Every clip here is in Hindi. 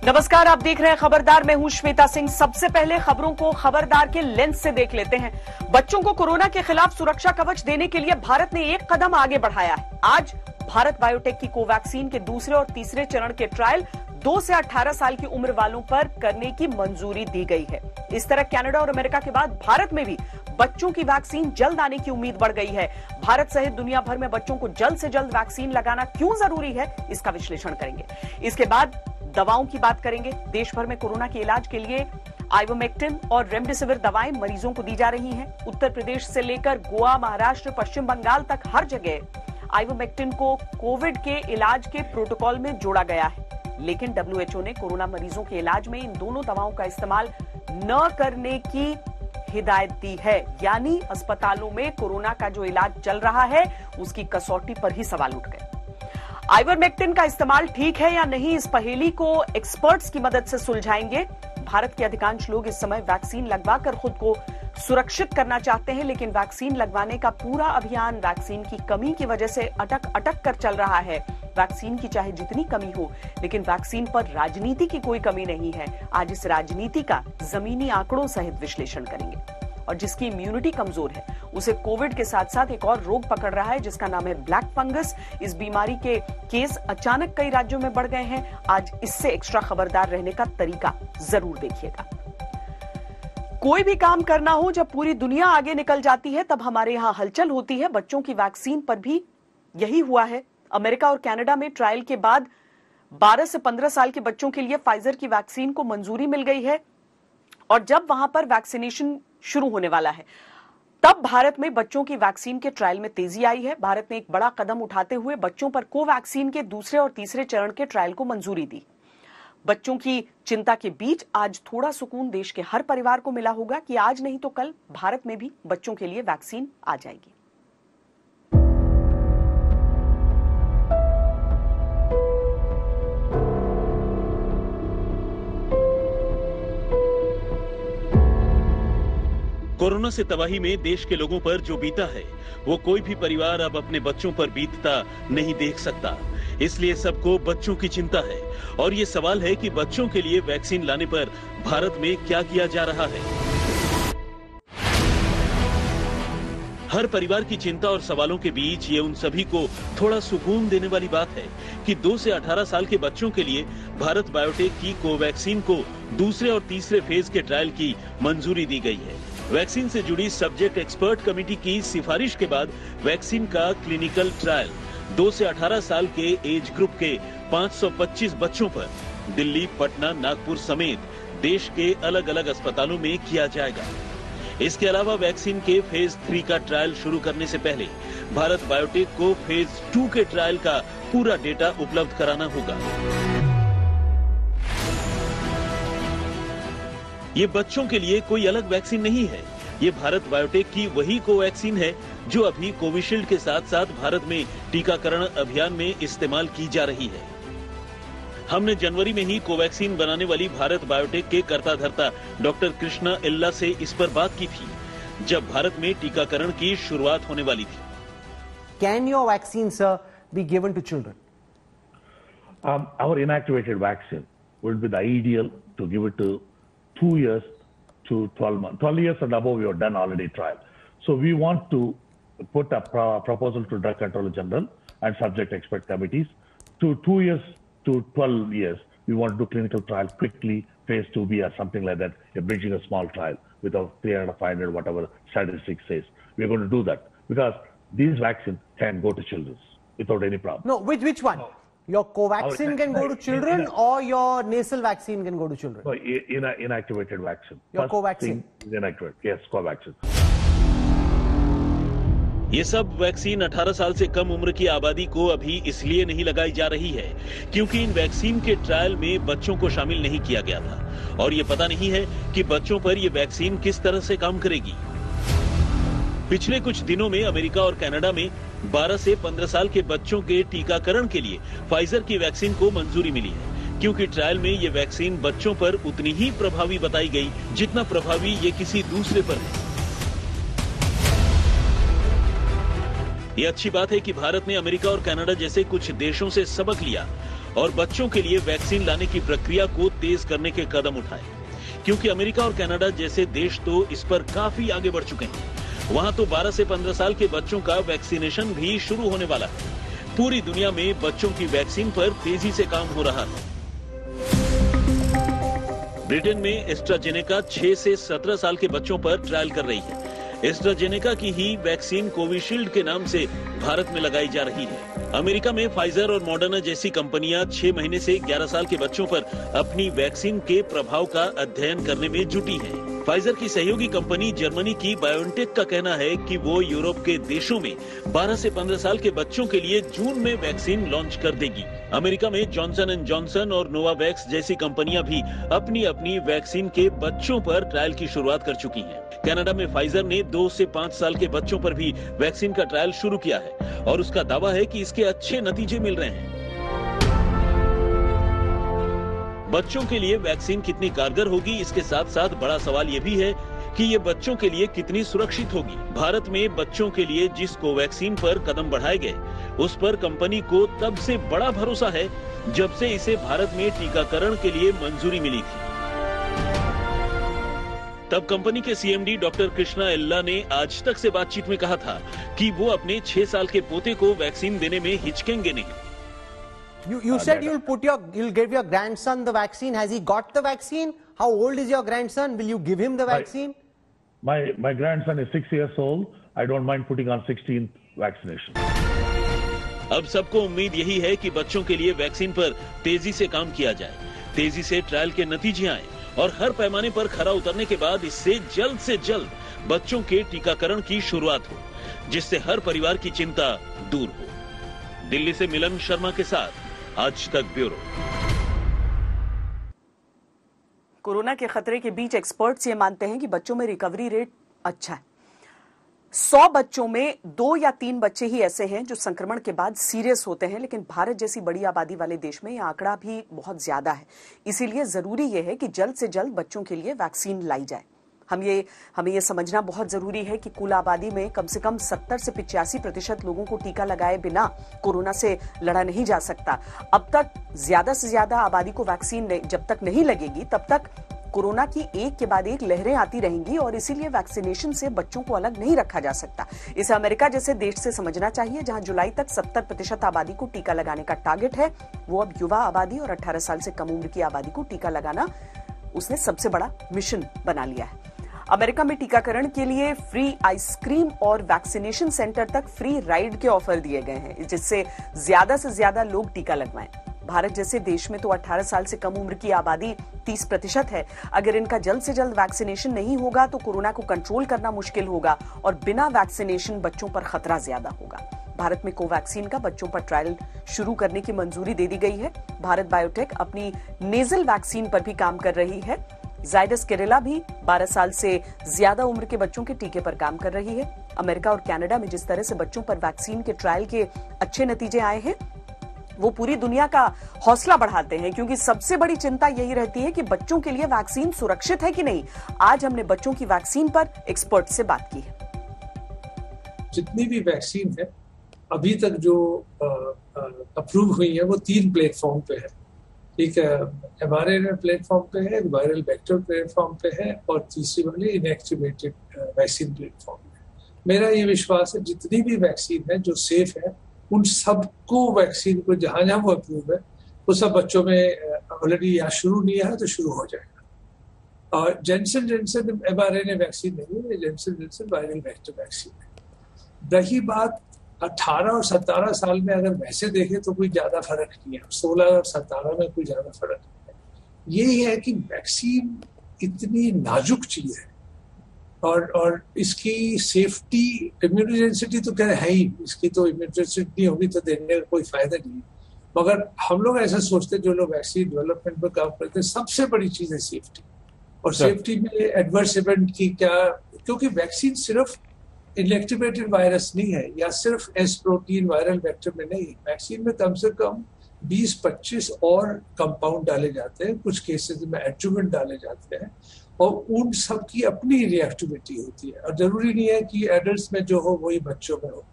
नमस्कार, आप देख रहे हैं खबरदार। मैं हूं श्वेता सिंह। सबसे पहले खबरों को खबरदार के लेंस से देख लेते हैं। बच्चों को कोरोना के खिलाफ सुरक्षा कवच देने के लिए भारत ने एक कदम आगे बढ़ाया है। आज भारत बायोटेक की कोवैक्सीन के दूसरे और तीसरे चरण के ट्रायल 2 से 18 साल की उम्र वालों पर करने की मंजूरी दी गई है। इस तरह कनाडा और अमेरिका के बाद भारत में भी बच्चों की वैक्सीन जल्द आने की उम्मीद बढ़ गई है। भारत सहित दुनिया भर में बच्चों को जल्द से जल्द वैक्सीन लगाना क्यों जरूरी है, इसका विश्लेषण करेंगे। इसके बाद दवाओं की बात करेंगे। देश भर में कोरोना के इलाज के लिए आइवोमेक्टिन और रेमडेसिविर दवाएं मरीजों को दी जा रही हैं। उत्तर प्रदेश से लेकर गोवा, महाराष्ट्र, पश्चिम बंगाल तक हर जगह आइवोमेक्टिन को कोविड के इलाज के प्रोटोकॉल में जोड़ा गया है। लेकिन WHO ने कोरोना मरीजों के इलाज में इन दोनों दवाओं का इस्तेमाल न करने की हिदायत दी है। यानी अस्पतालों में कोरोना का जो इलाज चल रहा है उसकी कसौटी पर ही सवाल उठ गए। आइवरमेक्टिन का इस्तेमाल ठीक है या नहीं, इस पहेली को एक्सपर्ट्स की मदद से सुलझाएंगे। भारत के अधिकांश लोग इस समय वैक्सीन लगवाकर खुद को सुरक्षित करना चाहते हैं, लेकिन वैक्सीन लगवाने का पूरा अभियान वैक्सीन की कमी की वजह से अटक कर चल रहा है। वैक्सीन की चाहे जितनी कमी हो, लेकिन वैक्सीन पर राजनीति की कोई कमी नहीं है। आज इस राजनीति का जमीनी आंकड़ों सहित विश्लेषण करेंगे। और जिसकी इम्यूनिटी कमजोर है उसे कोविड के साथ साथ एक और रोग पकड़ रहा है जिसका नाम है ब्लैक फंगस। इस बीमारी के केस अचानक कई राज्यों में बढ़ गए हैं। आज इससे एक्स्ट्रा खबरदार रहने का तरीका जरूर देखिएगा। कोई भी काम करना हो, जब पूरी दुनिया आगे निकल जाती है तब हमारे यहां हलचल होती है। बच्चों की वैक्सीन पर भी यही हुआ है। अमेरिका और कनाडा में ट्रायल के बाद 12 से 15 साल के बच्चों के लिए फाइजर की वैक्सीन को मंजूरी मिल गई है। और जब वहां पर वैक्सीनेशन शुरू होने वाला है तब भारत में बच्चों की वैक्सीन के ट्रायल में तेजी आई है। भारत ने एक बड़ा कदम उठाते हुए बच्चों पर कोवैक्सीन के दूसरे और तीसरे चरण के ट्रायल को मंजूरी दी। बच्चों की चिंता के बीच आज थोड़ा सुकून देश के हर परिवार को मिला होगा कि आज नहीं तो कल भारत में भी बच्चों के लिए वैक्सीन आ जाएगी। कोरोना से तबाही में देश के लोगों पर जो बीता है वो कोई भी परिवार अब अपने बच्चों पर बीतता नहीं देख सकता। इसलिए सबको बच्चों की चिंता है और ये सवाल है कि बच्चों के लिए वैक्सीन लाने पर भारत में क्या किया जा रहा है। हर परिवार की चिंता और सवालों के बीच ये उन सभी को थोड़ा सुकून देने वाली बात है कि 2 से 18 साल के बच्चों के लिए भारत बायोटेक की कोवैक्सीन को दूसरे और तीसरे फेज के ट्रायल की मंजूरी दी गई है। वैक्सीन से जुड़ी सब्जेक्ट एक्सपर्ट कमेटी की सिफारिश के बाद वैक्सीन का क्लिनिकल ट्रायल 2 से 18 साल के एज ग्रुप के 525 बच्चों पर दिल्ली, पटना, नागपुर समेत देश के अलग अलग अस्पतालों में किया जाएगा। इसके अलावा वैक्सीन के फेज 3 का ट्रायल शुरू करने से पहले भारत बायोटेक को फेज 2 के ट्रायल का पूरा डेटा उपलब्ध कराना होगा। ये बच्चों के लिए कोई अलग वैक्सीन नहीं है। ये भारत बायोटेक की वही कोवैक्सीन है जो अभी कोविशील्ड के साथ साथ भारत में टीकाकरण अभियान में इस्तेमाल की जा रही है। हमने जनवरी में ही कोवैक्सीन बनाने वाली भारत बायोटेक के कर्ता धर्ता डॉक्टर कृष्णा इल्ला से इस पर बात की थी, जब भारत में टीकाकरण की शुरुआत होने वाली थी। Can your vaccine, sir, be given to children? Our inactivated vaccine would be the ideal to give it to 2 years to 12 months. 12 years and above, we have done already trial. So we want to put a proposal to Drug Controller General and subject expert committees to 2 years to 12 years. We want to do clinical trial quickly, phase 2B or something like that, bridging a small trial with a 300, 500, whatever statistics says. We're going to do that because these vaccines can go to children without any problem. No, which one? Your Covaxin can go to children or your nasal vaccine can go to children? No, inactivated vaccine. Your Covaxin? Inactivated, yes, Covaxin. ये सब वैक्सीन 18 साल से कम उम्र की आबादी को अभी इसलिए नहीं लगाई जा रही है क्योंकि इन वैक्सीन के ट्रायल में बच्चों को शामिल नहीं किया गया था और ये पता नहीं है कि बच्चों पर ये वैक्सीन किस तरह से काम करेगी। पिछले कुछ दिनों में अमेरिका और कनाडा में 12 से 15 साल के बच्चों के टीकाकरण के लिए फाइजर की वैक्सीन को मंजूरी मिली है क्योंकि ट्रायल में ये वैक्सीन बच्चों पर उतनी ही प्रभावी बताई गई जितना प्रभावी ये किसी दूसरे पर है। ये अच्छी बात है कि भारत ने अमेरिका और कनाडा जैसे कुछ देशों से सबक लिया और बच्चों के लिए वैक्सीन लाने की प्रक्रिया को तेज करने के कदम उठाए, क्योंकि अमेरिका और कनाडा जैसे देश तो इस पर काफी आगे बढ़ चुके हैं। वहां तो 12 से 15 साल के बच्चों का वैक्सीनेशन भी शुरू होने वाला है। पूरी दुनिया में बच्चों की वैक्सीन पर तेजी से काम हो रहा है। ब्रिटेन में एस्ट्राजेनेका 6 से 17 साल के बच्चों पर ट्रायल कर रही है। एस्ट्राजेनेका की ही वैक्सीन कोविशील्ड के नाम से भारत में लगाई जा रही है। अमेरिका में फाइजर और मॉडर्ना जैसी कंपनियां 6 महीने से 11 साल के बच्चों पर अपनी वैक्सीन के प्रभाव का अध्ययन करने में जुटी है। फाइजर की सहयोगी कंपनी जर्मनी की बायोनटेक का कहना है कि वो यूरोप के देशों में 12 से 15 साल के बच्चों के लिए जून में वैक्सीन लॉन्च कर देगी। अमेरिका में जॉनसन एंड जॉनसन और नोवावैक्स जैसी कंपनियां भी अपनी अपनी वैक्सीन के बच्चों पर ट्रायल की शुरुआत कर चुकी हैं। कनाडा में फाइजर ने 2 से 5 साल के बच्चों पर भी वैक्सीन का ट्रायल शुरू किया है और उसका दावा है कि इसके अच्छे नतीजे मिल रहे हैं। बच्चों के लिए वैक्सीन कितनी कारगर होगी, इसके साथ साथ बड़ा सवाल ये भी है कि ये बच्चों के लिए कितनी सुरक्षित होगी। भारत में बच्चों के लिए जिस कोवैक्सीन पर कदम बढ़ाए गए, उस पर कंपनी को तब से बड़ा भरोसा है जब से इसे भारत में टीकाकरण के लिए मंजूरी मिली थी। तब कंपनी के सीएमडी डॉक्टर कृष्णा एल्ला ने आज तक से बातचीत में कहा था कि वो अपने 6 साल के पोते को वैक्सीन देने में हिचकेंगे नहीं। You said you'll give your grandson the vaccine. Has he got the vaccine? How old is your grandson? Will you give him the vaccine? My grandson is 6 years old. I don't mind putting on 16th vaccination. अब सबको उम्मीद यही है कि बच्चों के लिए वैक्सीन पर तेजी से काम किया जाए, तेजी से ट्रायल के नतीजे आए और हर पैमाने पर खरा उतरने के बाद इससे जल्द से जल्द बच्चों के टीकाकरण की शुरुआत हो, जिससे हर परिवार की चिंता दूर हो। दिल्ली से मिलन शर्मा के साथ आज तक ब्यूरो। कोरोना के खतरे के बीच एक्सपर्ट्स ये मानते हैं कि बच्चों में रिकवरी रेट अच्छा है। 100 बच्चों में 2 या 3 बच्चे ही ऐसे हैं जो संक्रमण के बाद सीरियस होते हैं, लेकिन भारत जैसी बड़ी आबादी वाले देश में यह आंकड़ा भी बहुत ज्यादा है। इसीलिए जरूरी यह है कि जल्द से जल्द बच्चों के लिए वैक्सीन लाई जाए। हमें ये समझना बहुत जरूरी है कि कुल आबादी में कम से कम 70 से 85% लोगों को टीका लगाए बिना कोरोना से लड़ा नहीं जा सकता। अब तक ज्यादा से ज्यादा आबादी को वैक्सीन जब तक नहीं लगेगी तब तक कोरोना की एक के बाद एक लहरें आती रहेंगी और इसीलिए वैक्सीनेशन से बच्चों को अलग नहीं रखा जा सकता। इसे अमेरिका जैसे देश से समझना चाहिए, जहां जुलाई तक 70% आबादी को टीका लगाने का टारगेट है। वो अब युवा आबादी और 18 साल से कम उम्र की आबादी को टीका लगाना उसने सबसे बड़ा मिशन बना लिया है। अमेरिका में टीकाकरण के लिए फ्री आइसक्रीम और वैक्सीनेशन सेंटर तक फ्री राइड के ऑफर दिए गए हैं, जिससे ज्यादा से ज्यादा लोग टीका लगवाएं। भारत जैसे देश में तो 18 साल से कम उम्र की आबादी 30% है। अगर इनका जल्द से जल्द वैक्सीनेशन नहीं होगा तो कोरोना को कंट्रोल करना मुश्किल होगा और बिना वैक्सीनेशन बच्चों पर खतरा ज्यादा होगा। भारत में कोवैक्सीन का बच्चों पर ट्रायल शुरू करने की मंजूरी दे दी गई है। भारत बायोटेक अपनी नेजल वैक्सीन पर भी काम कर रही है। जाइडस केडिला भी 12 साल से ज्यादा उम्र के बच्चों के टीके पर काम कर रही है। अमेरिका और कनाडा में जिस तरह से बच्चों पर वैक्सीन के ट्रायल के अच्छे नतीजे आए हैं, वो पूरी दुनिया का हौसला बढ़ाते हैं, क्योंकि सबसे बड़ी चिंता यही रहती है कि बच्चों के लिए वैक्सीन सुरक्षित है कि नहीं। आज हमने बच्चों की वैक्सीन पर एक्सपर्ट से बात की है। जितनी भी वैक्सीन है अभी तक जो अप्रूव हुई है वो 3 प्लेटफॉर्म पे है। ठीक है, mRNA प्लेटफॉर्म पे है, वायरल वेक्टर प्लेटफॉर्म पे है और तीसरी वाली इनएक्टिवेटेड वैक्सीन प्लेटफॉर्म पे। मेरा ये विश्वास है जितनी भी वैक्सीन है जो सेफ है, उन सबको वैक्सीन को जहां जहां वो अप्रूव है वो सब बच्चों में ऑलरेडी या शुरू नहीं है तो शुरू हो जाएगा। और जॉनसन mRNA वैक्सीन नहीं है, जॉनसन वायरल वेक्टर वैक्सीन है। रही बात 18 और 17 साल में, अगर वैसे देखें तो कोई ज्यादा फर्क नहीं है। 16 और 17 में कोई ज्यादा फर्क नहीं है। यही है कि वैक्सीन इतनी नाजुक चीज है और इसकी सेफ्टी, इम्यूनोजेनिसिटी तो क्या है ही, इसकी तो इम्यूनोजेनिसिटी नहीं होगी तो देने का कोई फायदा नहीं। मगर हम लोग ऐसा सोचते, जो लोग वैक्सीन डेवलपमेंट में काम करते हैं, सबसे बड़ी चीज है सेफ्टी। और सेफ्टी में एडवर्स इवेंट की क्या, क्योंकि वैक्सीन सिर्फ इनएक्टिवेटेड वायरस नहीं है या सिर्फ एस प्रोटीन वायरल वेक्टर में नहीं। वैक्सीन में कम से कम 20-25 और कंपाउंड डाले जाते हैं, कुछ केसेस में एडजुवेंट डाले जाते हैं और उन सब की अपनी रिएक्टिविटी होती है। और जरूरी नहीं है कि एडल्ट्स में जो हो वही बच्चों में हो।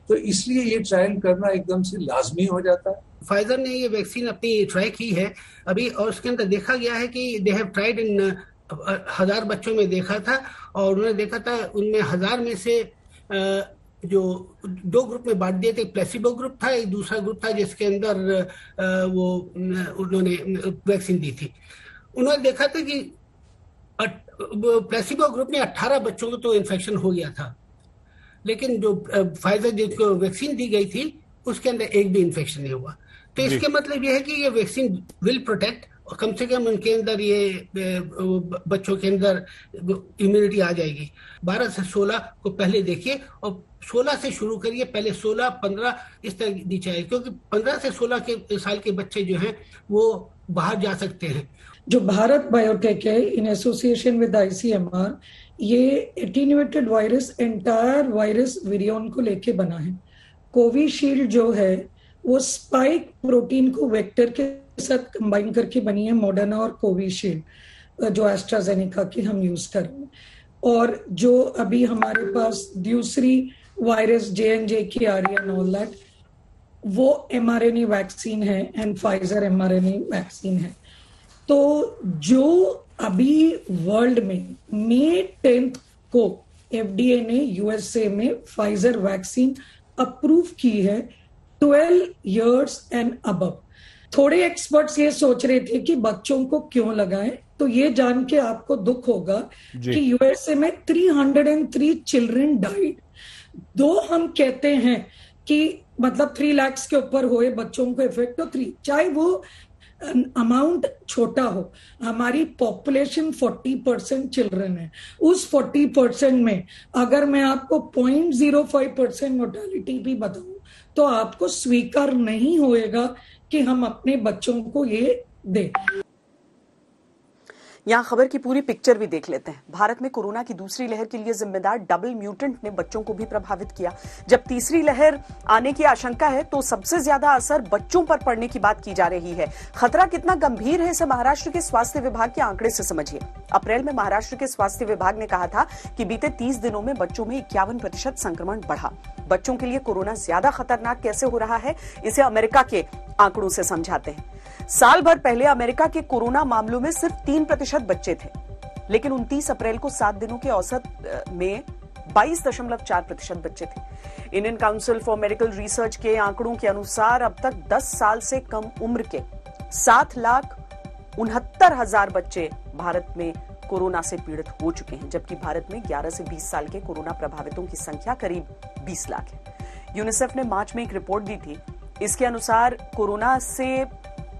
तो इसलिए ये ट्रायल करना एकदम से लाजमी हो जाता है। फाइजर ने ये वैक्सीन अपनी ट्राई की है अभी, और उसके अंदर देखा गया है कि दे हैव ट्राइड इन 1000 बच्चों में देखा था, और उन्होंने देखा था उनमें 1000 में से जो 2 ग्रुप में बांट दिए थे, प्लेसिबो ग्रुप था, एक दूसरा ग्रुप था जिसके अंदर वो उन्होंने वैक्सीन दी थी। उन्होंने देखा था कि प्लेसिबो ग्रुप में 18 बच्चों को तो इन्फेक्शन हो गया था, लेकिन जो फाइजर जिसको वैक्सीन दी गई थी उसके अंदर एक भी इन्फेक्शन नहीं हुआ। तो इसके मतलब ये है कि ये वैक्सीन विल प्रोटेक्ट, और कम से कम उनके अंदर ये बच्चों के अंदर इम्यूनिटी आ जाएगी। 12 से 16 को पहले देखिए और 16 से शुरू करिए, पहले 16, 15 इस तरह दी चाहिए, क्योंकि 15 से 16 साल के बच्चे जो हैं वो बाहर जा सकते हैं। जो भारत बायोटेक है इन एसोसिएशन विद ICMR, ये attenuated virus entire virus virion को लेके बना है। कोविशील्ड जो है वो स्पाइक प्रोटीन को वेक्टर के साथ कंबाइन करके बनी है, मॉडर्ना और कोविशील्ड जो एस्ट्राजेनेका की हम यूज कर रहे हैं। और जो अभी हमारे पास दूसरी वायरस J&J की आ रही है ऑल दैट, वो mRNA वैक्सीन है एंड फाइजर mRNA वैक्सीन है। तो जो अभी वर्ल्ड में May 10 को FDA ने USA में फाइजर वैक्सीन अप्रूव की है 12 years एंड अबव। थोड़े एक्सपर्ट्स ये सोच रहे थे कि बच्चों को क्यों लगाएं, तो ये जान के आपको दुख होगा कि USA में 303 चिल्ड्रन डाइड। दो हम कहते हैं कि मतलब 3 लाख के ऊपर हुए बच्चों को इफेक्ट, तो 3, चाहे वो अमाउंट छोटा हो, हमारी पॉपुलेशन 40% चिल्ड्रन है। उस 40% में अगर मैं आपको 0.05% मोर्टेलिटी भी बताऊं तो आपको स्वीकार नहीं होएगा कि हम अपने बच्चों को ये दें। यहां खबर की पूरी पिक्चर भी देख लेते हैं। भारत में कोरोना की दूसरी लहर के लिए जिम्मेदार डबल म्यूटेंट ने बच्चों को भी प्रभावित किया। जब तीसरी लहर आने की आशंका है तो सबसे ज्यादा असर बच्चों पर पड़ने की बात की जा रही है। खतरा कितना गंभीर है इसे महाराष्ट्र के स्वास्थ्य विभाग के आंकड़े से समझिए। अप्रैल में महाराष्ट्र के स्वास्थ्य विभाग ने कहा था कि बीते 30 दिनों में बच्चों में 51% संक्रमण बढ़ा। बच्चों के लिए कोरोना ज्यादा खतरनाक कैसे हो रहा है, इसे अमेरिका के आंकड़ों से समझाते हैं। साल भर पहले अमेरिका के कोरोना मामलों में सिर्फ 3% बच्चे थे, लेकिन 29 अप्रैल को 7 दिनों के औसत में 22.4% बच्चे थे। Indian council for medical research के आंकड़ों के अनुसार अब तक 10 साल से कम उम्र के 7,69,000 बच्चे भारत में कोरोना से पीड़ित हो चुके हैं, जबकि भारत में 11 से 20 साल के कोरोना प्रभावितों की संख्या करीब 20 लाख है। यूनिसेफ ने मार्च में एक रिपोर्ट दी थी। इसके अनुसार कोरोना से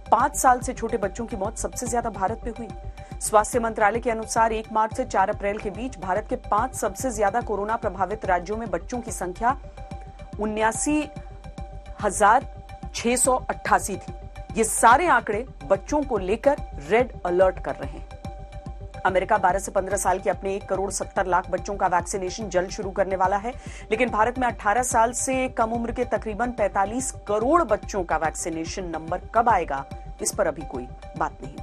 5 साल से छोटे बच्चों की मौत सबसे ज्यादा भारत में हुई। स्वास्थ्य मंत्रालय के अनुसार 1 मार्च से 4 अप्रैल के बीच भारत के 5 सबसे ज्यादा कोरोना प्रभावित राज्यों में बच्चों की संख्या 79,688 थी। ये सारे आंकड़े बच्चों को लेकर रेड अलर्ट कर रहे हैं। अमेरिका 12 से 15 साल के अपने 1,70,00,000 बच्चों का वैक्सीनेशन जल्द शुरू करने वाला है, लेकिन भारत में 18 साल से कम उम्र के तकरीबन 45 करोड़ बच्चों का वैक्सीनेशन नंबर कब आएगा, इस पर अभी कोई बात नहीं हुई।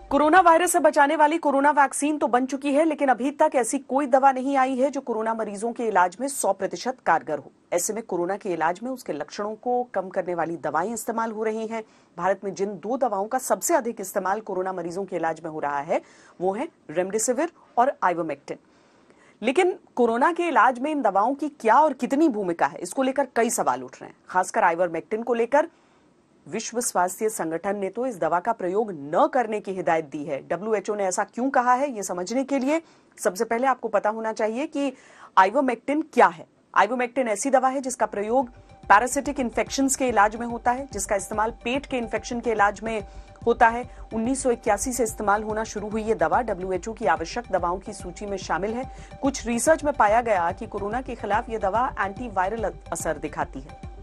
कोरोना वायरस से बचाने वाली कोरोना वैक्सीन तो बन चुकी है, लेकिन अभी तक ऐसी कोई दवा नहीं आई है जो कोरोना मरीजों के इलाज में 100% कारगर हो। ऐसे में कोरोना के इलाज में उसके लक्षणों को कम करने वाली दवाएं इस्तेमाल हो रही हैं। भारत में जिन 2 दवाओं का सबसे अधिक इस्तेमाल कोरोना मरीजों के इलाज में हो रहा है वो है रेमडेसिविर और आइवरमेक्टिन। लेकिन कोरोना के इलाज में इन दवाओं की क्या और कितनी भूमिका है, इसको लेकर कई सवाल उठ रहे हैं। खासकर आइवरमेक्टिन को लेकर विश्व स्वास्थ्य संगठन ने तो इस दवा का प्रयोग न करने की हिदायत दी है। WHO ने ऐसा क्यों कहा है, ये समझने के लिए सबसे पहले आपको पता होना चाहिए कि आइवरमेक्टिन क्या है। आइवरमेक्टिन ऐसी दवा है जिसका प्रयोग पैरासिटिक इन्फेक्शंस के इलाज में होता है, जिसका इस्तेमाल पेट के इन्फेक्शन के इलाज में होता है। 1981 से इस्तेमाल होना शुरू हुई ये दवा WHO की आवश्यक दवाओं की सूची में शामिल है। कुछ रिसर्च में पाया गया कि कोरोना के खिलाफ ये दवा एंटीवायरल असर दिखाती है।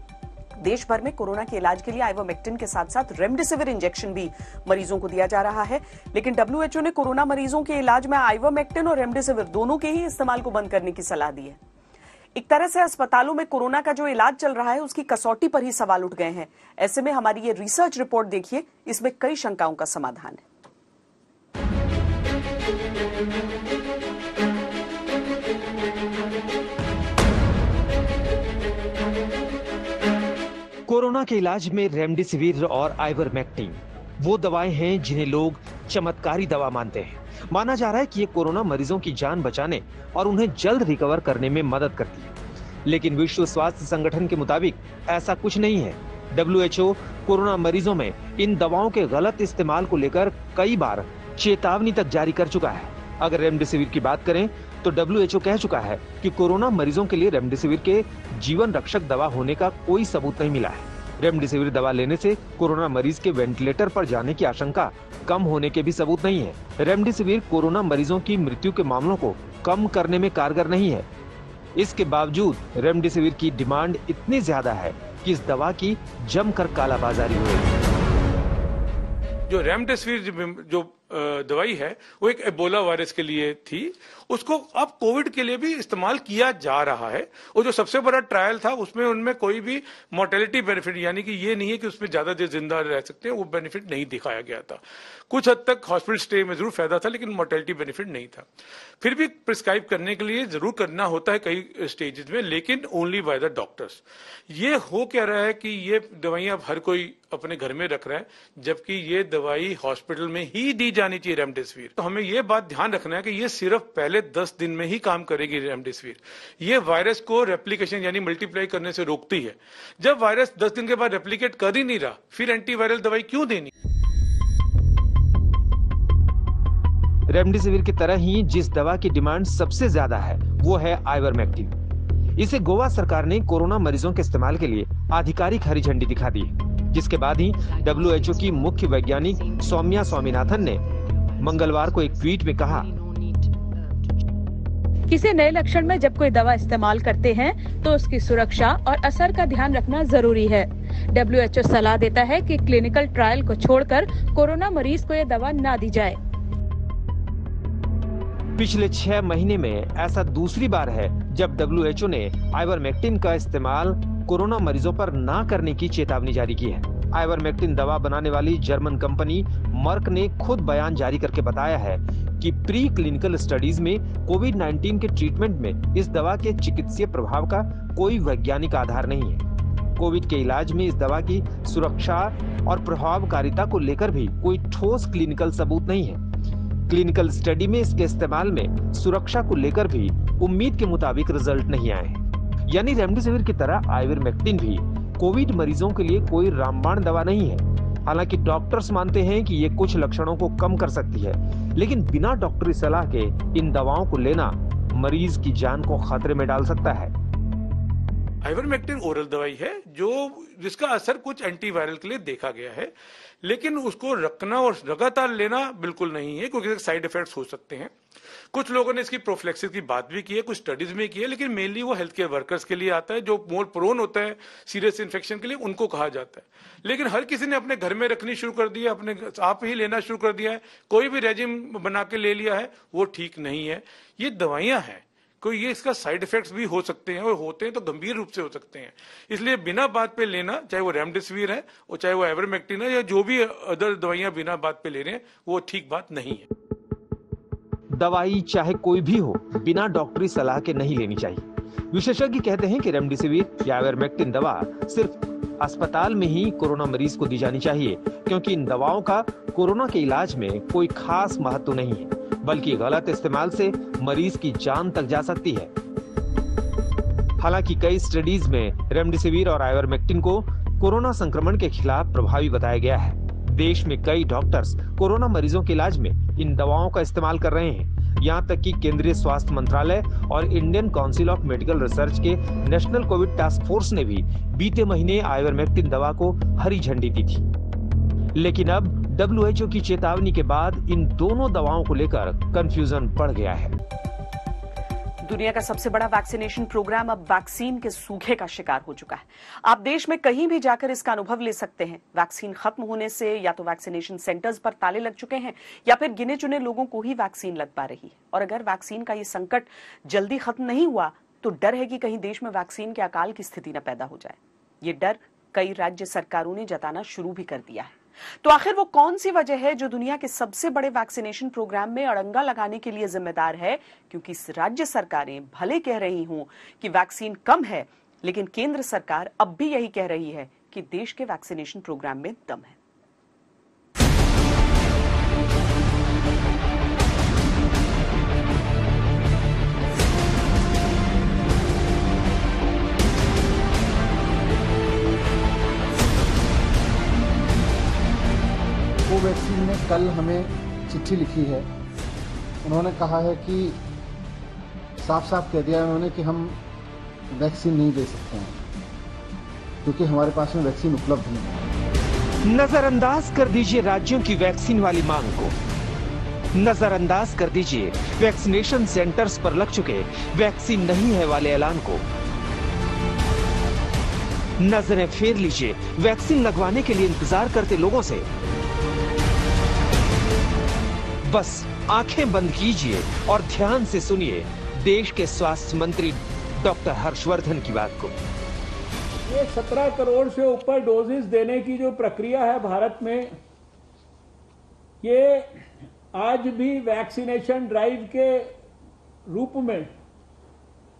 देश भर में कोरोना के इलाज के लिए आइवरमेक्टिन के साथ साथ रेमडेसिविर इंजेक्शन भी मरीजों को दिया जा रहा है, लेकिन WHO ने कोरोना मरीजों के इलाज में आइवरमेक्टिन और रेमडेसिविर दोनों के ही इस्तेमाल को बंद करने की सलाह दी है। एक तरह से अस्पतालों में कोरोना का जो इलाज चल रहा है उसकी कसौटी पर ही सवाल उठ गए हैं। ऐसे में हमारी ये रिसर्च रिपोर्ट देखिए, इसमें कई शंकाओं का समाधान है। कोरोना कोरोना के इलाज में रेमडेसिविर और आइवरमेक्टिन वो दवाएं हैं जिन्हें लोग चमत्कारी दवा मानते हैं। माना जा रहा है कि ये कोरोना मरीजों की जान बचाने और उन्हें जल्द रिकवर करने में मदद करती है, लेकिन विश्व स्वास्थ्य संगठन के मुताबिक ऐसा कुछ नहीं है। WHO कोरोना मरीजों में इन दवाओं के गलत इस्तेमाल को लेकर कई बार चेतावनी तक जारी कर चुका है। अगर रेमडेसिविर की बात करें तो WHO कह चुका है कि कोरोना मरीजों के लिए रेमडेसिविर के जीवन रक्षक दवा होने का कोई सबूत नहीं मिला है। रेमडेसिविर दवा लेने से कोरोना मरीज के वेंटिलेटर पर जाने की आशंका कम होने के भी सबूत नहीं है। रेमडेसिविर कोरोना मरीजों की मृत्यु के मामलों को कम करने में कारगर नहीं है। इसके बावजूद रेमडेसिविर की डिमांड इतनी ज्यादा है कि इस दवा की जमकर कालाबाजारी हो रही है। जो रेमडेसिविर जो दवाई है वो एक एबोला वायरस के लिए थी, उसको अब कोविड के लिए भी इस्तेमाल किया जा रहा है। और जो सबसे बड़ा ट्रायल था उसमें उनमें कोई भी मोर्टेलिटी बेनिफिट, यानी कि ये नहीं है कि उसमें ज्यादा देर जिंदा रह सकते हैं, वो बेनिफिट नहीं दिखाया गया था। कुछ हद तक हॉस्पिटल स्टे में जरूर फायदा था, लेकिन मोर्टेलिटी बेनिफिट नहीं था। फिर भी प्रिस्क्राइब करने के लिए जरूर करना होता है कई स्टेजेस में, लेकिन ओनली बाय द डॉक्टर्स। ये हो क्या रहा है कि ये दवाइयां हर कोई अपने घर में रख रहा है, जबकि ये दवाई हॉस्पिटल में ही दी जानी चाहिए रेमडेसिविर। तो हमें ये बात ध्यान रखना है कि ये सिर्फ पहले 10 दिन में ही काम करेगी रेमडेसिविर। ये वायरस को रेप्लिकेशन यानी मल्टीप्लाई करने से रोकती है। जब वायरस 10 दिन के बाद रेप्लिकेट कर ही नहीं रहा, फिर एंटीवायरल दवाई क्यों देनी? रेमडेसिविर की तरह ही जिस दवा की डिमांड सबसे ज्यादा है वो है आइवरमेक्टिन। इसे गोवा सरकार ने कोरोना मरीजों के इस्तेमाल के लिए आधिकारिक हरी झंडी दिखा दी है, जिसके बाद ही WHO की मुख्य वैज्ञानिक सौम्या स्वामीनाथन ने मंगलवार को एक ट्वीट में कहा, किसी नए लक्षण में जब कोई दवा इस्तेमाल करते हैं तो उसकी सुरक्षा और असर का ध्यान रखना जरूरी है। WHO सलाह देता है कि क्लिनिकल ट्रायल को छोड़कर कोरोना मरीज को यह दवा ना दी जाए। पिछले 6 महीने में ऐसा दूसरी बार है जब WHO ने आइवरमेक्टिन का इस्तेमाल कोरोना मरीजों पर ना करने की चेतावनी जारी की है। आइवरमेक्टिन दवा बनाने वाली जर्मन कंपनी मर्क ने खुद बयान जारी करके बताया है कि प्री क्लिनिकल स्टडीज में कोविड-19 के ट्रीटमेंट में इस दवा के चिकित्सीय प्रभाव का कोई वैज्ञानिक आधार नहीं है। कोविड के इलाज में इस दवा की सुरक्षा और प्रभावकारिता को लेकर भी कोई ठोस क्लिनिकल सबूत नहीं है। क्लिनिकल स्टडी में इसके इस्तेमाल में सुरक्षा को लेकर भी उम्मीद के मुताबिक रिजल्ट नहीं आए हैं। यानी रेमडेसिविर की तरह आइवरमेक्टिन भी कोविड मरीजों के लिए कोई रामबाण दवा नहीं है। हालांकि डॉक्टर्स मानते हैं कि ये कुछ लक्षणों को कम कर सकती है, लेकिन बिना डॉक्टरी सलाह के इन दवाओं को लेना मरीज की जान को खतरे में डाल सकता है। आइवरमेक्टिन ओरल दवाई है जिसका असर कुछ एंटीवायरल के लिए देखा गया है, लेकिन उसको रखना और लगातार लेना बिल्कुल नहीं है, क्योंकि साइड इफेक्ट्स हो सकते हैं। कुछ लोगों ने इसकी प्रोफिलैक्सिस की बात भी की है, कुछ स्टडीज में की है, लेकिन मेनली वो हेल्थ केयर वर्कर्स के लिए आता है जो मोर प्रोन होता है सीरियस इन्फेक्शन के लिए, उनको कहा जाता है। लेकिन हर किसी ने अपने घर में रखनी शुरू कर दिया, अपने आप ही लेना शुरू कर दिया है, कोई भी रेजिम बना के ले लिया है, वो ठीक नहीं है। ये दवाइयां हैं, कोई ये इसका साइड इफेक्ट्स भी हो सकते हैं, और होते हैं तो गंभीर रूप से हो सकते हैं। इसलिए बिना बात पे लेना, चाहे वो रेमडेसिविर है और चाहे वो आइवरमेक्टिन है या जो भी अदर दवाइयां बिना बात पे ले रहे हैं, वो ठीक बात नहीं है। दवाई चाहे कोई भी हो, बिना डॉक्टरी सलाह के नहीं लेनी चाहिए। विशेषज्ञ कहते हैं कि रेमडेसिविर या आइवरमेक्टिन दवा सिर्फ अस्पताल में ही कोरोना मरीज को दी जानी चाहिए, क्योंकि इन दवाओं का कोरोना के इलाज में कोई खास महत्व नहीं है, बल्कि गलत इस्तेमाल से मरीज की जान तक जा सकती है। हालांकि कई स्टडीज में रेमडेसिविर और आइवरमेक्टिन को कोरोना संक्रमण के खिलाफ प्रभावी बताया गया है। देश में कई डॉक्टर्स कोरोना मरीजों के इलाज में इन दवाओं का इस्तेमाल कर रहे हैं। यहाँ तक कि केंद्रीय स्वास्थ्य मंत्रालय और Indian council of medical research के नेशनल कोविड टास्क फोर्स ने भी बीते महीने आइवरमेक्टिन दवा को हरी झंडी दी थी। लेकिन अब WHO की चेतावनी के बाद इन दोनों दवाओं को लेकर कंफ्यूजन बढ़ गया है। दुनिया का सबसे बड़ा वैक्सीनेशन प्रोग्राम अब वैक्सीन के सूखे का शिकार हो चुका है। आप देश में कहीं भी जाकर इसका अनुभव ले सकते हैं। वैक्सीन खत्म होने से या तो वैक्सीनेशन सेंटर्स पर ताले लग चुके हैं या फिर गिने चुने लोगों को ही वैक्सीन लग पा रही है। और अगर वैक्सीन का ये संकट जल्दी खत्म नहीं हुआ तो डर है कि कहीं देश में वैक्सीन के अकाल की स्थिति न पैदा हो जाए। ये डर कई राज्य सरकारों ने जताना शुरू भी कर दिया है। तो आखिर वो कौन सी वजह है जो दुनिया के सबसे बड़े वैक्सीनेशन प्रोग्राम में अड़ंगा लगाने के लिए जिम्मेदार है? क्योंकि राज्य सरकारें भले कह रही हों कि वैक्सीन कम है, लेकिन केंद्र सरकार अब भी यही कह रही है कि देश के वैक्सीनेशन प्रोग्राम में दम है। कोवैक्सीन ने कल हमें चिट्ठी लिखी है। उन्होंने कहा है कि साफ साफ कह दिया उन्होंने कि हम वैक्सीन नहीं दे सकते हैं क्योंकि हमारे पास में वैक्सीन उपलब्ध नहीं है। नजरअंदाज कर दीजिए राज्यों की वैक्सीन वाली मांग को, नजरअंदाज कर दीजिए वैक्सीनेशन सेंटर्स पर लग चुके वैक्सीन नहीं है वाले ऐलान को। नजरें फेर लीजिए वैक्सीन लगवाने के लिए इंतजार करते लोगों से। बस आंखें बंद कीजिए और ध्यान से सुनिए देश के स्वास्थ्य मंत्री डॉक्टर हर्षवर्धन की बात को। ये 17 करोड़ से ऊपर डोजेस देने की जो प्रक्रिया है भारत में, ये आज भी वैक्सीनेशन ड्राइव के रूप में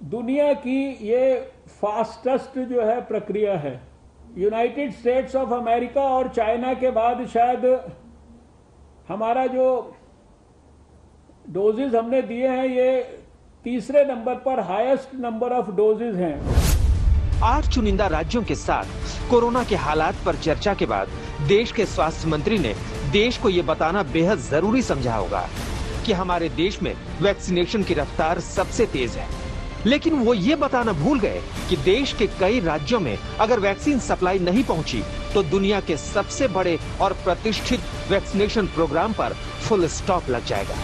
दुनिया की ये फास्टेस्ट जो है प्रक्रिया है। यूनाइटेड स्टेट्स ऑफ अमेरिका और चाइना के बाद शायद हमारा जो डोजेज हमने दिए हैं ये तीसरे नंबर पर हाईएस्ट नंबर ऑफ डोजेज हैं। 8 चुनिंदा राज्यों के साथ कोरोना के हालात पर चर्चा के बाद देश के स्वास्थ्य मंत्री ने देश को यह बताना बेहद जरूरी समझा होगा कि हमारे देश में वैक्सीनेशन की रफ्तार सबसे तेज है। लेकिन वो ये बताना भूल गए कि देश के कई राज्यों में अगर वैक्सीन सप्लाई नहीं पहुंची तो दुनिया के सबसे बड़े और प्रतिष्ठित वैक्सीनेशन प्रोग्राम पर फुल स्टॉप लग जाएगा।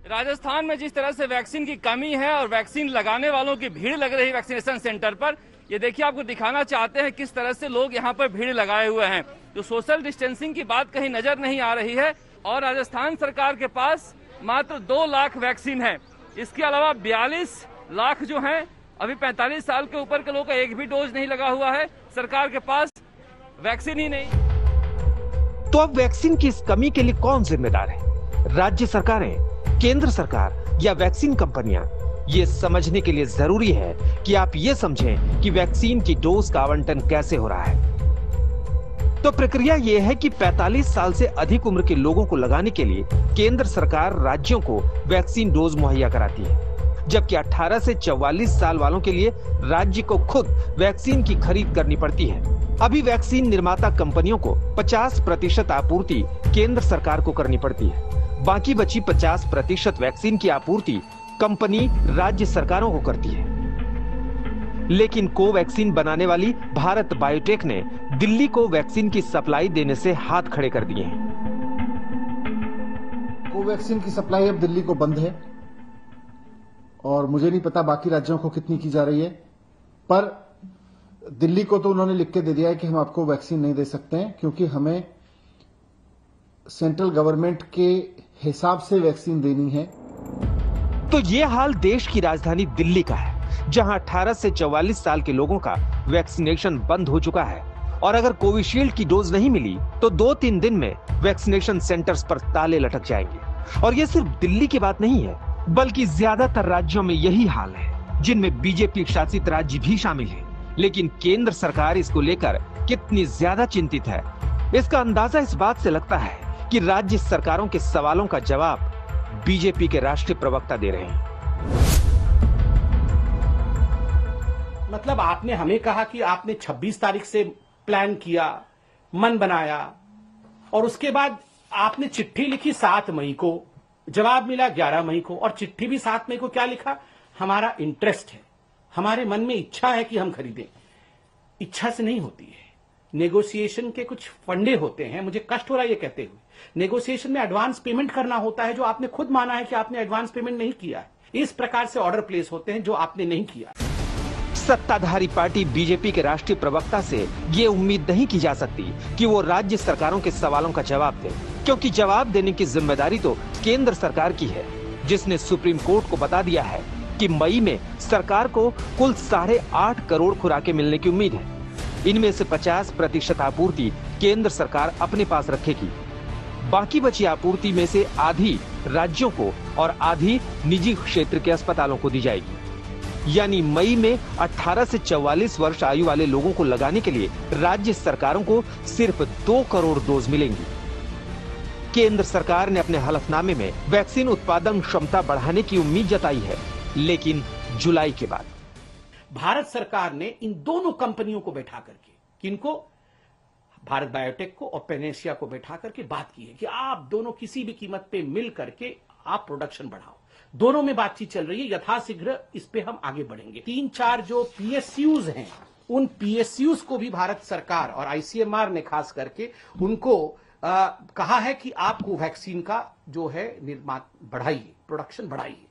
राजस्थान में जिस तरह से वैक्सीन की कमी है और वैक्सीन लगाने वालों की भीड़ लग रही है वैक्सीनेशन सेंटर पर, ये देखिए आपको दिखाना चाहते हैं किस तरह से लोग यहाँ पर भीड़ लगाए हुए हैं। जो सोशल डिस्टेंसिंग की बात कहीं नजर नहीं आ रही है और राजस्थान सरकार के पास मात्र 2 लाख वैक्सीन है। इसके अलावा 42 लाख जो हैं अभी 45 साल के ऊपर के लोगों का एक भी डोज नहीं लगा हुआ है। सरकार के पास वैक्सीन ही नहीं। तो अब वैक्सीन की इस कमी के लिए कौन जिम्मेदार है? राज्य सरकारें, केंद्र सरकार या वैक्सीन कंपनियां? ये समझने के लिए जरूरी है कि आप ये समझें कि वैक्सीन की डोज का आवंटन कैसे हो रहा है। तो प्रक्रिया ये है कि 45 साल से अधिक उम्र के लोगों को लगाने के लिए केंद्र सरकार राज्यों को वैक्सीन डोज मुहैया कराती है, जबकि 18 से 44 साल वालों के लिए राज्य को खुद वैक्सीन की खरीद करनी पड़ती है। अभी वैक्सीन निर्माता कंपनियों को 50% आपूर्ति केंद्र सरकार को करनी पड़ती है। बाकी बची 50% वैक्सीन की आपूर्ति कंपनी राज्य सरकारों को करती है। लेकिन कोवैक्सीन बनाने वाली भारत बायोटेक ने दिल्ली को वैक्सीन की सप्लाई देने से हाथ खड़े कर दिए हैं। कोवैक्सीन की सप्लाई अब दिल्ली को बंद है और मुझे नहीं पता बाकी राज्यों को कितनी की जा रही है, पर दिल्ली को तो उन्होंने लिख के दे दिया है कि हम आपको वैक्सीन नहीं दे सकते हैं क्योंकि हमें सेंट्रल गवर्नमेंट के हिसाब से वैक्सीन देनी है। तो ये हाल देश की राजधानी दिल्ली का है, जहां 18 से 44 साल के लोगों का वैक्सीनेशन बंद हो चुका है और अगर कोविशील्ड की डोज नहीं मिली तो 2-3 दिन में वैक्सीनेशन सेंटर्स पर ताले लटक जाएंगे। और ये सिर्फ दिल्ली की बात नहीं है, बल्कि ज्यादातर राज्यों में यही हाल है, जिनमें बीजेपी शासित राज्य भी शामिल है। लेकिन केंद्र सरकार इसको लेकर कितनी ज्यादा चिंतित है, इसका अंदाजा इस बात से लगता है कि राज्य सरकारों के सवालों का जवाब बीजेपी के राष्ट्रीय प्रवक्ता दे रहे हैं। मतलब आपने हमें कहा कि आपने 26 तारीख से प्लान किया, मन बनाया और उसके बाद आपने चिट्ठी लिखी 7 मई को, जवाब मिला 11 मई को और चिट्ठी भी 7 मई को क्या लिखा? हमारा इंटरेस्ट है, हमारे मन में इच्छा है कि हम खरीदें। इच्छा से नहीं होती है, नेगोशिएशन के कुछ फंडे होते हैं। मुझे कष्ट हो रहा है ये कहते हुए। नेगोशिएशन में एडवांस पेमेंट करना होता है, जो आपने खुद माना है कि आपने एडवांस पेमेंट नहीं किया है। इस प्रकार से ऑर्डर प्लेस होते हैं जो आपने नहीं किया। सत्ताधारी पार्टी बीजेपी के राष्ट्रीय प्रवक्ता से ये उम्मीद नहीं की जा सकती कि वो राज्य सरकारों के सवालों का जवाब दें, क्योंकि जवाब देने की जिम्मेदारी तो केंद्र सरकार की है, जिसने सुप्रीम कोर्ट को बता दिया है कि मई में सरकार को कुल 8.5 करोड़ खुराकें मिलने की उम्मीद है। इनमें से 50% आपूर्ति केंद्र सरकार अपने पास रखेगी। बाकी बची आपूर्ति में से आधी राज्यों को और आधी निजी क्षेत्र के अस्पतालों को दी जाएगी। यानी मई में 18 से 44 वर्ष आयु वाले लोगों को लगाने के लिए राज्य सरकारों को सिर्फ 2 करोड़ डोज मिलेंगी। केंद्र सरकार ने अपने हलफनामे में वैक्सीन उत्पादन क्षमता बढ़ाने की उम्मीद जताई है, लेकिन जुलाई के बाद भारत सरकार ने इन दोनों कंपनियों को बैठा करके, किनको, भारत बायोटेक को और पेनेसिया को बैठा करके बात की है कि आप दोनों किसी भी कीमत पे मिल करके आप प्रोडक्शन बढ़ाओ। दोनों में बातचीत चल रही है, यथाशीघ्र इस पे हम आगे बढ़ेंगे। 3-4 जो PSUs हैं, उन PSUs को भी भारत सरकार और ICMR ने खास करके उनको कहा है कि आपको वैक्सीन का जो है निर्माण बढ़ाइए, प्रोडक्शन बढ़ाइए।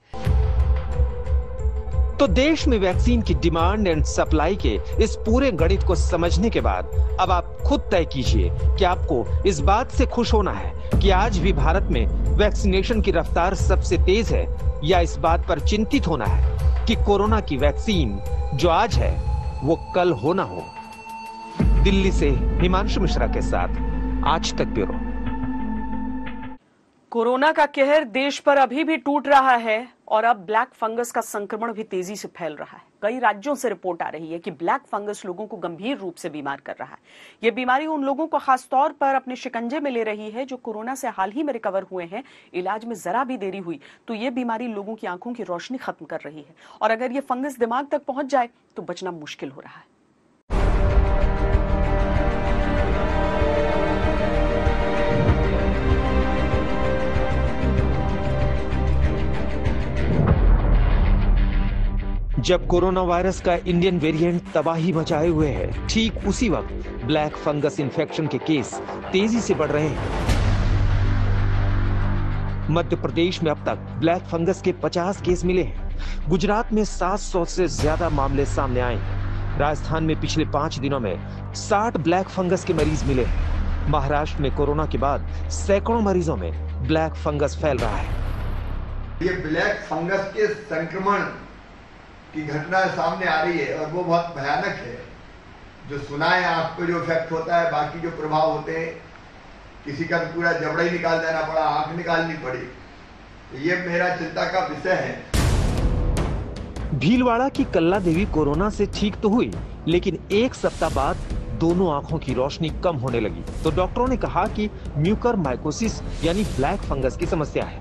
तो देश में वैक्सीन की डिमांड एंड सप्लाई के इस पूरे गणित को समझने के बाद अब आप खुद तय कीजिए कि आपको इस बात से खुश होना है कि आज भी भारत में वैक्सीनेशन की रफ्तार सबसे तेज है, या इस बात पर चिंतित होना है कि कोरोना की वैक्सीन जो आज है वो कल हो ना हो। दिल्ली से हिमांशु मिश्रा के साथ आज तक ब्यूरो। कोरोना का कहर देश पर अभी भी टूट रहा है और अब ब्लैक फंगस का संक्रमण भी तेजी से फैल रहा है। कई राज्यों से रिपोर्ट आ रही है कि ब्लैक फंगस लोगों को गंभीर रूप से बीमार कर रहा है। यह बीमारी उन लोगों को खास तौर पर अपने शिकंजे में ले रही है जो कोरोना से हाल ही में रिकवर हुए हैं। इलाज में जरा भी देरी हुई तो ये बीमारी लोगों की आंखों की रोशनी खत्म कर रही है, और अगर ये फंगस दिमाग तक पहुंच जाए तो बचना मुश्किल हो रहा है। जब कोरोना वायरस का इंडियन वेरिएंट तबाही मचाए हुए है, ठीक उसी वक्त ब्लैक फंगस इन्फेक्शन के केस तेजी से बढ़ रहे हैं। मध्य प्रदेश में अब तक ब्लैक फंगस के 50 केस मिले हैं। गुजरात में 700 से ज्यादा मामले सामने आए हैं। राजस्थान में पिछले 5 दिनों में 60 ब्लैक फंगस के मरीज मिले हैं। महाराष्ट्र में कोरोना के बाद सैकड़ों मरीजों में ब्लैक फंगस फैल रहा है। ये ब्लैक फंगस के संक्रमण की घटना सामने आ रही है और वो बहुत भयानक है। जो सुना है, आंख पे जो इफेक्ट होता है, बाकी जो प्रभाव होते हैं, किसी का तो पूरा जबड़ा ही निकाल देना पड़ा, आंख निकालनी पड़ी। तो ये मेरा चिंता का विषय है। भीलवाड़ा की कल्ला देवी कोरोना से ठीक तो हुई, लेकिन 1 सप्ताह बाद दोनों आंखों की रोशनी कम होने लगी। तो डॉक्टरों ने कहा कि म्यूकरमाइकोसिस यानी ब्लैक फंगस की समस्या है।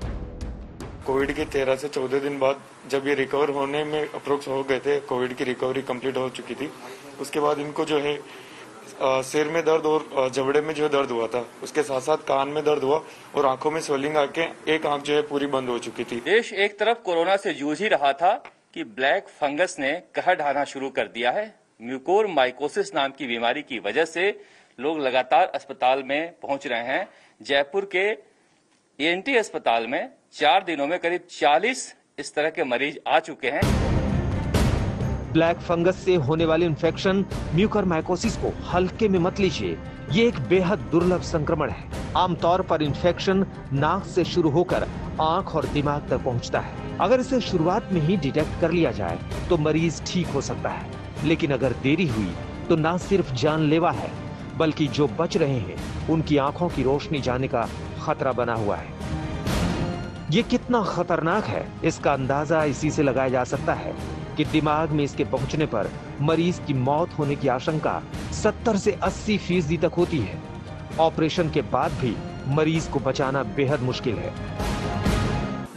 कोविड के 13 से 14 दिन बाद जब ये रिकवर होने में अप्रोक्स हो गए थे, कोविड की रिकवरी कंप्लीट हो चुकी थी, उसके बाद इनको जो है सिर में दर्द और जबड़े में जो दर्द हुआ था, उसके साथ साथ कान में दर्द हुआ और आंखों में स्वेलिंग आके एक आंख जो है पूरी बंद हो चुकी थी। देश एक तरफ कोरोना से जूझ ही रहा था कि ब्लैक फंगस ने कहर ढाना शुरू कर दिया है। म्यूकोरमाइकोसिस नाम की बीमारी की वजह से लोग लगातार अस्पताल में पहुंच रहे हैं। जयपुर के ENT अस्पताल में 4 दिनों में करीब 40 इस तरह के मरीज आ चुके हैं। ब्लैक फंगस से होने वाले इन्फेक्शन म्यूकरमाइकोसिस को हल्के में मत लीजिए। ये एक बेहद दुर्लभ संक्रमण है। आमतौर पर इन्फेक्शन नाक से शुरू होकर आंख और दिमाग तक पहुंचता है। अगर इसे शुरुआत में ही डिटेक्ट कर लिया जाए तो मरीज ठीक हो सकता है, लेकिन अगर देरी हुई तो न सिर्फ जानलेवा है, बल्कि जो बच रहे हैं उनकी आंखों की रोशनी जाने का खतरा बना हुआ है। ये कितना खतरनाक है, इसका अंदाजा इसी से लगाया जा सकता है कि दिमाग में इसके पहुंचने पर मरीज की मौत होने की आशंका 70 से 80% तक होती है। ऑपरेशन के बाद भी मरीज को बचाना बेहद मुश्किल है।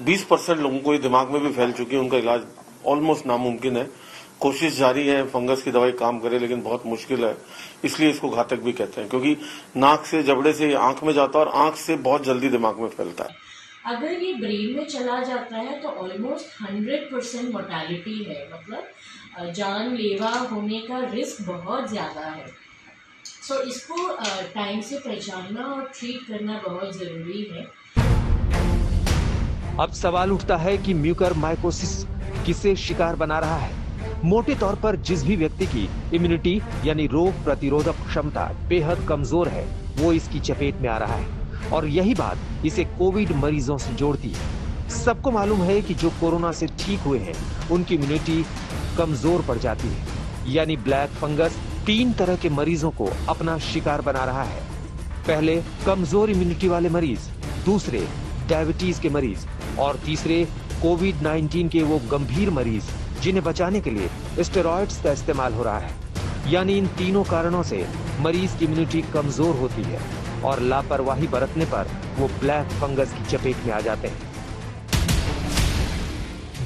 20% लोगों को ये दिमाग में भी फैल चुकी है, उनका इलाज ऑलमोस्ट नामुमकिन है। कोशिश जारी है, फंगस की दवाई काम करे, लेकिन बहुत मुश्किल है। इसलिए इसको घातक भी कहते हैं, क्योंकि नाक से, जबड़े से आंख में जाता है और आंख से बहुत जल्दी दिमाग में फैलता है। अगर ये ब्रेन में चला जाता है तो ऑलमोस्ट 100% मोर्टेलिटी है, मतलब जानलेवा होने का रिस्क बहुत ज़्यादा है। सो इसको टाइम से पहचानना और ट्रीट करना बहुत ज़रूरी है। अब सवाल उठता है कि म्यूकरमाइकोसिस किसे शिकार बना रहा है। मोटे तौर पर जिस भी व्यक्ति की इम्यूनिटी यानी रोग प्रतिरोधक क्षमता बेहद कमजोर है, वो इसकी चपेट में आ रहा है, और यही बात इसे कोविड मरीजों से जोड़ती है। सबको मालूम है कि जो कोरोना से ठीक हुए हैं उनकी इम्यूनिटी कमजोर पड़ जाती है, यानी ब्लैक फंगस 3 तरह के मरीजों को अपना शिकार बना रहा है। पहले कमजोर इम्यूनिटी वाले मरीज, दूसरे डायबिटीज के मरीज और तीसरे कोविड-19 के वो गंभीर मरीज जिन्हें बचाने के लिए स्टेरॉइड्स का इस्तेमाल हो रहा है। यानी इन तीनों कारणों से मरीज की इम्यूनिटी कमजोर होती है और लापरवाही बरतने पर वो ब्लैक फंगस की चपेट में आ जाते हैं।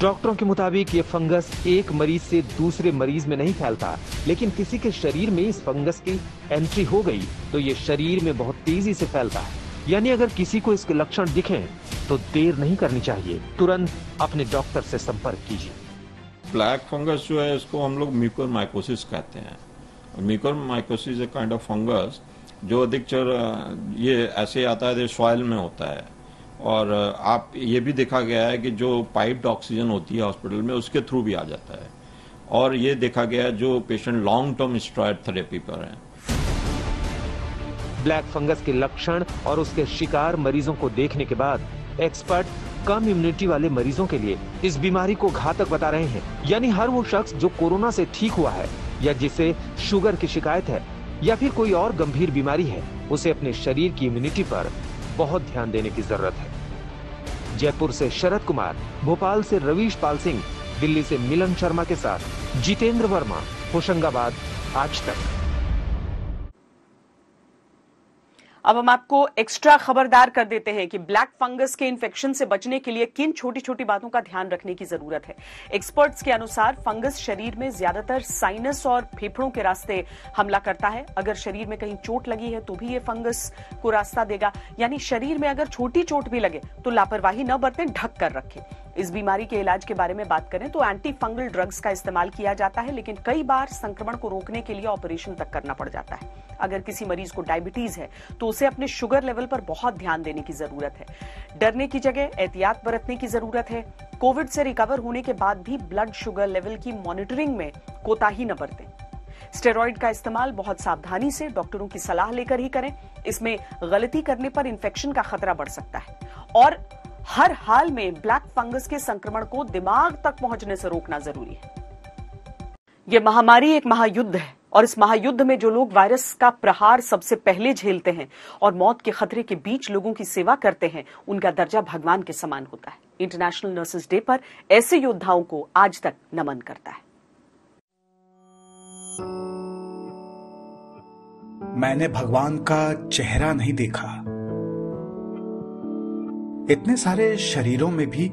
डॉक्टरों के मुताबिक ये फंगस एक मरीज से दूसरे मरीज में नहीं फैलता, लेकिन किसी के शरीर में इस फंगस की एंट्री हो गई तो ये शरीर में बहुत तेजी से फैलता है। यानी अगर किसी को इसके लक्षण दिखें तो देर नहीं करनी चाहिए, तुरंत अपने डॉक्टर से संपर्क कीजिए। ब्लैक फंगस जो है इसको हम लोग म्यूकोरमाइकोसिस कहते हैं। म्यूकोरमाइकोसिस एक काइंड ऑफ फंगस जो अधिकतर ये ऐसे आता है सॉइल में होता है, और आप ये भी देखा गया है कि जो पाइप्ड ऑक्सीजन होती है हॉस्पिटल में उसके थ्रू भी आ जाता है, और ये देखा गया है जो patient long term steroid therapy पर हैं। ब्लैक फंगस के लक्षण और उसके शिकार मरीजों को देखने के बाद एक्सपर्ट कम इम्यूनिटी वाले मरीजों के लिए इस बीमारी को घातक बता रहे हैं। यानी हर वो शख्स जो कोरोना से ठीक हुआ है या जिसे शुगर की शिकायत है या फिर कोई और गंभीर बीमारी है, उसे अपने शरीर की इम्यूनिटी पर बहुत ध्यान देने की जरूरत है। जयपुर से शरद कुमार, भोपाल से रवीश पाल सिंह, दिल्ली से मिलन शर्मा के साथ जितेंद्र वर्मा, होशंगाबाद, आज तक। अब हम आपको एक्स्ट्रा खबरदार कर देते हैं कि ब्लैक फंगस के इन्फेक्शन से बचने के लिए किन छोटी छोटी बातों का ध्यान रखने की जरूरत है। एक्सपर्ट्स के अनुसार फंगस शरीर में ज्यादातर साइनस और फेफड़ों के रास्ते हमला करता है। अगर शरीर में कहीं चोट लगी है तो भी ये फंगस को रास्ता देगा। यानी शरीर में अगर छोटी चोट भी लगे तो लापरवाही न बरतें, ढक कर रखें। इस बीमारी के इलाज के बारे में बात करें तो एंटी फंगल ड्रग्स का इस्तेमाल किया जाता है, लेकिन कई बार संक्रमण को रोकने के लिए ऑपरेशन तक करना पड़ जाता है। अगर किसी मरीज को डायबिटीज है तो उसे अपने शुगर लेवल पर बहुत ध्यान देने की जरूरत है। डरने की जगह एहतियात बरतने की जरूरत है। कोविड से रिकवर होने के बाद भी ब्लड शुगर लेवल की मॉनिटरिंग में कोताही न बरतें। स्टेरॉइड का इस्तेमाल बहुत सावधानी से डॉक्टरों की सलाह लेकर ही करें। इसमें गलती करने पर इंफेक्शन का खतरा बढ़ सकता है, और हर हाल में ब्लैक फंगस के संक्रमण को दिमाग तक पहुंचने से रोकना जरूरी है। यह महामारी एक महायुद्ध है, और इस महायुद्ध में जो लोग वायरस का प्रहार सबसे पहले झेलते हैं और मौत के खतरे के बीच लोगों की सेवा करते हैं, उनका दर्जा भगवान के समान होता है। इंटरनेशनल नर्सेस डे पर ऐसे योद्धाओं को आज तक नमन करता है। मैंने भगवान का चेहरा नहीं देखा। इतने सारे शरीरों में भी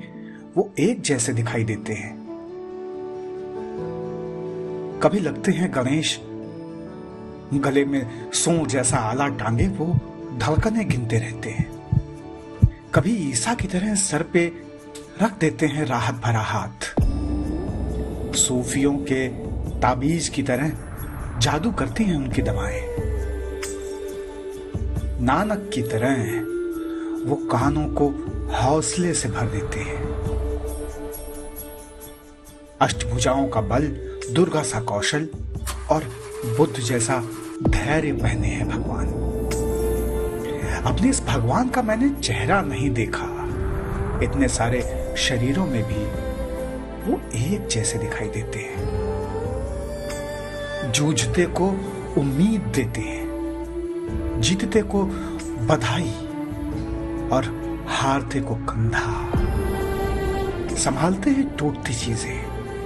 वो एक जैसे दिखाई देते हैं। कभी लगते हैं गणेश, गले में सों जैसा आला टांगे वो धड़कनें गिनते रहते हैं। कभी ईसा की तरह सर पे रख देते हैं राहत भरा हाथ। सूफियों के ताबीज की तरह जादू करती हैं उनकी दवाएं। नानक की तरह वो कानों को हौसले से भर देते हैं। अष्टभुजाओं का बल, दुर्गा सा कौशल और बुद्ध जैसा धैर्य पहने हैं भगवान। अपने इस भगवान का मैंने चेहरा नहीं देखा। इतने सारे शरीरों में भी वो एक जैसे दिखाई देते हैं। जूझते को उम्मीद देते हैं, जीतते को बधाई और हारते को कंधा। संभालते हैं टूटती चीजें,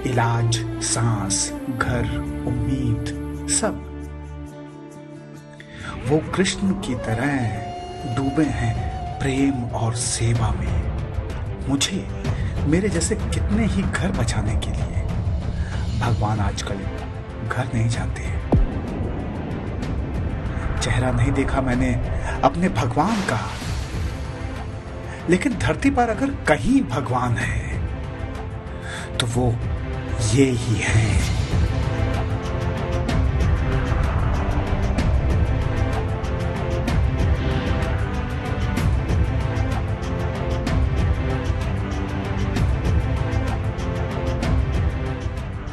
इलाज, सांस, घर, उम्मीद, सब। वो कृष्ण की तरह डूबे हैं प्रेम और सेवा में। मुझे मेरे जैसे कितने ही घर बचाने के लिए भगवान आजकल घर नहीं जाते। चेहरा नहीं देखा मैंने अपने भगवान का, लेकिन धरती पर अगर कहीं भगवान है तो वो ये ही है।